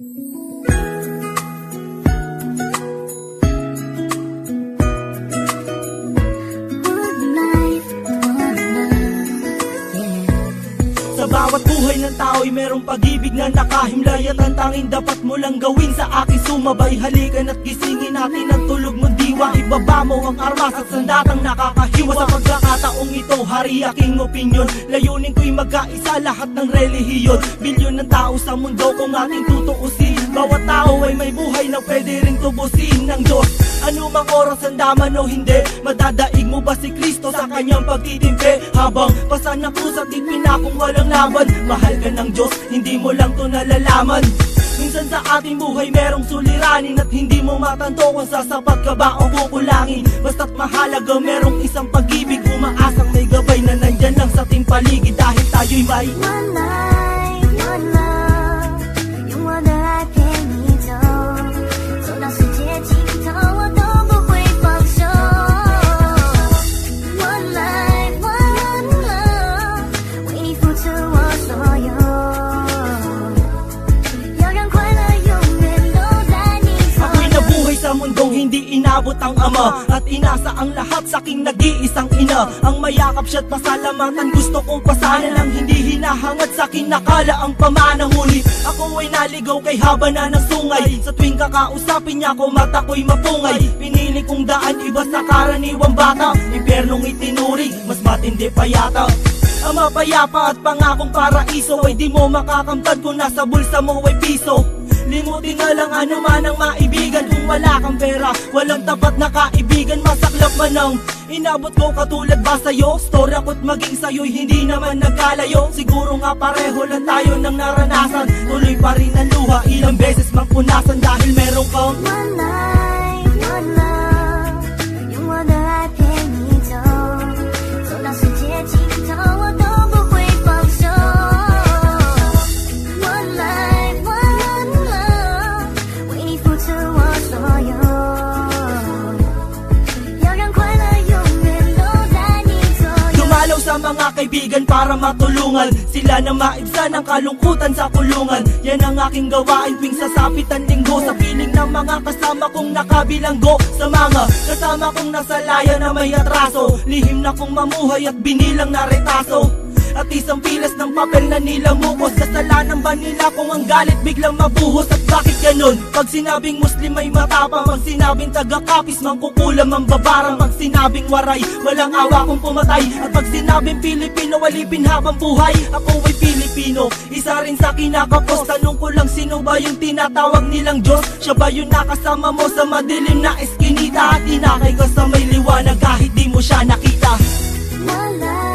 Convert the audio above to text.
Sa bawat buhay ng tao'y merong pag-ibig na nakahimlay, at ang tanging dapat mo lang gawin sa akin sumabay. Halikan at gisingin natin ang tulog mong diwa. Ibaba mo ang armas at sandatang nakakahiwa. Sa pagkakataong ito, hari aking opinyon. Layunin ko'y magkaisa lahat ng relihiyon. Bilyon ng tao sa mundo kung ating tutuusin. Bawat tao ay may buhay na pwede ring tubusin ng Diyos. Ano mang oras ang daman o hindi, madadaig mo ba si Kristo sa kanyang pagtitimpi? Habang pasan ng krus at ipinakong walang laban, mahal ka ng Diyos, hindi mo lang to nalalaman. Minsan sa ating buhay merong suliranin at hindi mo matanto kung sasapat ka ba o kukulangin. Basta't mahalaga merong isang pag-ibig, umaasang may gabay na nandyan lang sa ating paligid. Dahil tayo'y may one life, one love，用我的爱陪你走，走到世界尽头，我都不会放手。One life, one love，为你付出我所有，要让快乐永远都在你左右。 Ako'y nabuhay sa mundong hindi inabot ang ama, at inasa ang lahat sa aking nag-iisang ina. Ang mayakap siya't pasalamatan, gusto kong pasanan ang hindi hinahangad sa akin nakala ang pamana. Ngunit ako ay naligaw kay haba na ng sungay. Sa tuwing kakausapin niya ko, mata ko'y mapungay. Pinili kong daan iba sa karaniwang bata, impyernong itinuri, mas matindi pa yata. Ang mapayapa at pangakong paraiso ay di mo makakamtan kung nasa bulsa mo ay piso. Limutin na lang ano man ang maibigan. Kung wala kang pera, walang tapat na kaibigan. Masaklap man ang inabot ko katulad ba sa'yo? Story ako't maging sa'yo'y hindi naman nagkalayo. Siguro nga pareho lang tayo ng naranasan. Tuloy pa rin ang luha, ilang beses mang punasan. Dahil meron kang One life, one love，用我的爱陪你走，走到世界尽头，我都不会放手。One life, one love，为你付出我所有，要让快乐永远都在你左右。 dumalaw sa mga kaibigan para matulungan sila na maibsan ang kalungkutan sa kulungan. Yan ang aking gawain tuwing sasapit ang linggo. Sa piling ng mga kasama kong nakabilanggo, sa mga kasama kong nasa laya na may atraso, lihim na kong mamuhay at binilang na retaso. At isang pilas ng papel na nilamukos. Kasalanan ba nila kung ang galit biglang mabuhos? At bakit ganun? Pag sinabing Muslim ay matapang, pag sinabing taga-kapis mangkukulam ang babarang, pag sinabing waray walang awa kung pumatay, at pag sinabing Pilipino walipin habang buhay. Ako ay Pilipino, isa rin sa kinakapos. Tanong ko lang, sino ba yung tinatawag nilang Diyos? Siya ba yung nakasama mo sa madilim na eskinita, at inakay ka sa may liwanag kahit di mo siya nakita? One life.